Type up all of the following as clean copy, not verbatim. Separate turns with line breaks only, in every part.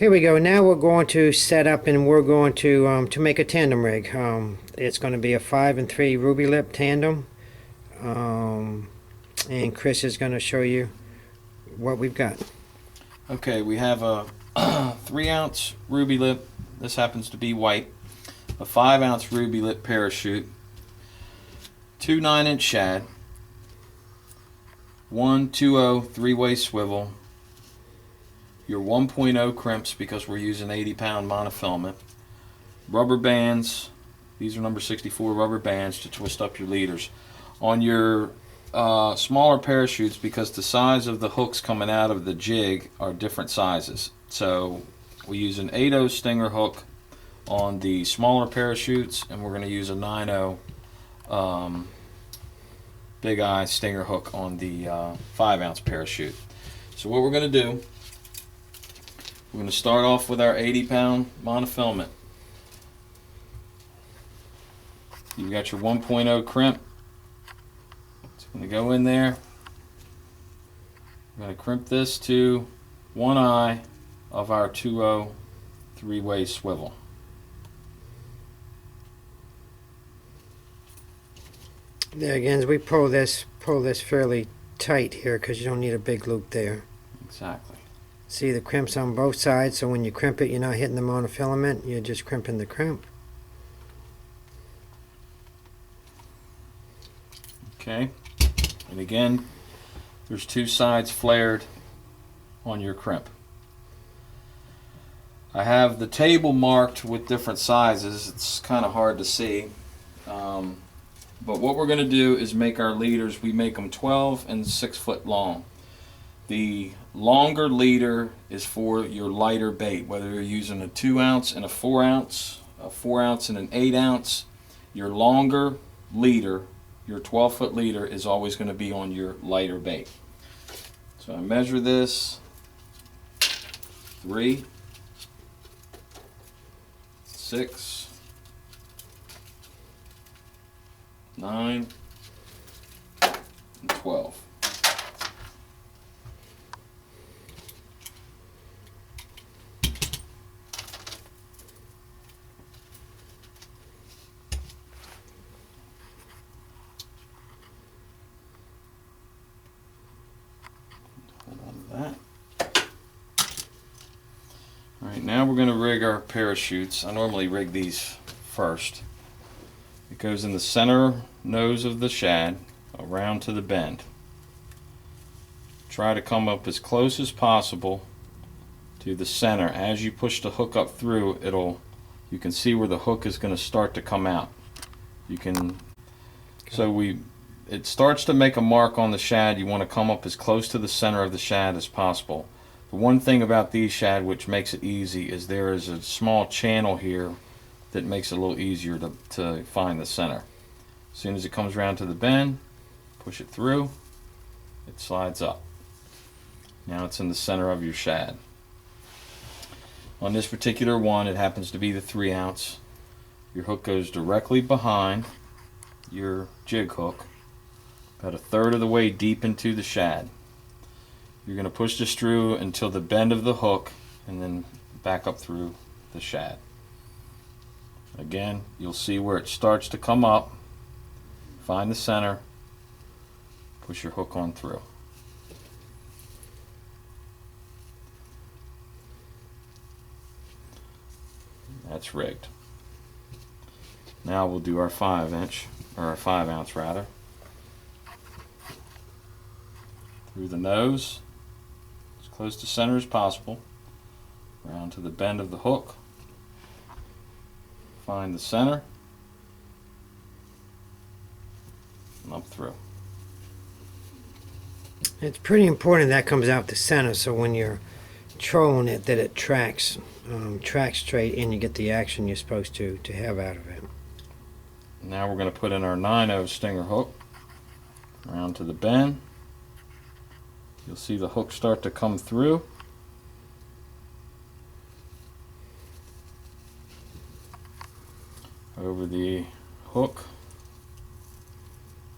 Here we go. Now we're going to set up and we're going to make a tandem rig. It's going to be a 5 and 3 ruby lip tandem. And Chris is going to show you what we've got.
Okay, we have a 3-ounce ruby lip. This happens to be white. A 5-ounce ruby lip parachute. 2 9-inch shad. 1 2/0 3-way swivel. Your 1.0 crimps because we're using 80-pound monofilament. Rubber bands. These are number 64 rubber bands to twist up your leaders. On your smaller parachutes, because the size of the hooks coming out of the jig are different sizes. So we use an 8/0 stinger hook on the smaller parachutes, and we're going to use a 9/0 big eye stinger hook on the 5-ounce parachute. So what we're going to do, we're going to start off with our 80-pound monofilament. You've got your 1.0 crimp. It's going to go in there. We're going to crimp this to 1 eye of our 2/0 3-way swivel.
There again, we pull this fairly tight here because you don't need a big loop there.
Exactly.
See the crimps on both sides, so when you crimp it, you're not hitting the monofilament, you're just crimping the crimp.
Okay, and again, there's 2 sides flared on your crimp. I have the table marked with different sizes. It's kind of hard to see, but what we're going to do is make our leaders. We make them 12 and 6 foot long. The longer leader is for your lighter bait, whether you're using a 2-ounce and a 4-ounce, a 4-ounce and an 8-ounce. Your longer leader, your 12-foot leader, is always going to be on your lighter bait. So I measure this 3, 6, 9, and 12. Alright, now we're going to rig our parachutes. I normally rig these first. It goes in the center nose of the shad, around to the bend. Try to come up as close as possible to the center. As you push the hook up through, you can see where the hook is going to start to come out. It starts to make a mark on the shad. You want to come up as close to the center of the shad as possible. The one thing about these shad which makes it easy is there is a small channel here that makes it a little easier to find the center. As soon as it comes around to the bend, push it through, it slides up. Now it's in the center of your shad. On this particular one, it happens to be the 3-ounce. Your hook goes directly behind your jig hook, about 1/3 of the way deep into the shad. You're going to push this through until the bend of the hook and then back up through the shad. Again, you'll see where it starts to come up. Find the center, push your hook on through. That's rigged. Now we'll do our 5-inch, or our 5-ounce rather. Through the nose, as close to center as possible, around to the bend of the hook. Find the center, and up through.
It's pretty important that comes out the center, so when you're trolling it, that it tracks straight and you get the action you're supposed to have out of it.
Now we're going to put in our 9/0 stinger hook, around to the bend. You'll see the hook start to come through. Over the hook.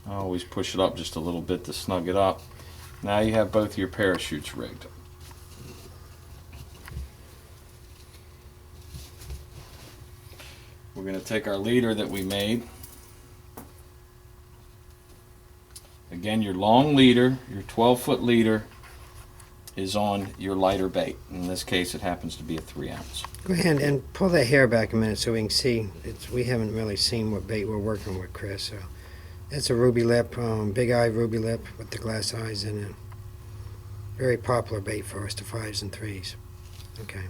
I always push it up just a little bit to snug it up. Now you have both your parachutes rigged. We're going to take our leader that we made. Again, your long leader, your 12-foot leader, is on your lighter bait. In this case, it happens to be a 3-ounce.
Go ahead and pull that hair back a minute so we can see. We haven't really seen what bait we're working with, Chris. So that's a ruby lip, big eye ruby lip with the glass eyes in it. Very popular bait for us, the 5s and 3s. Okay.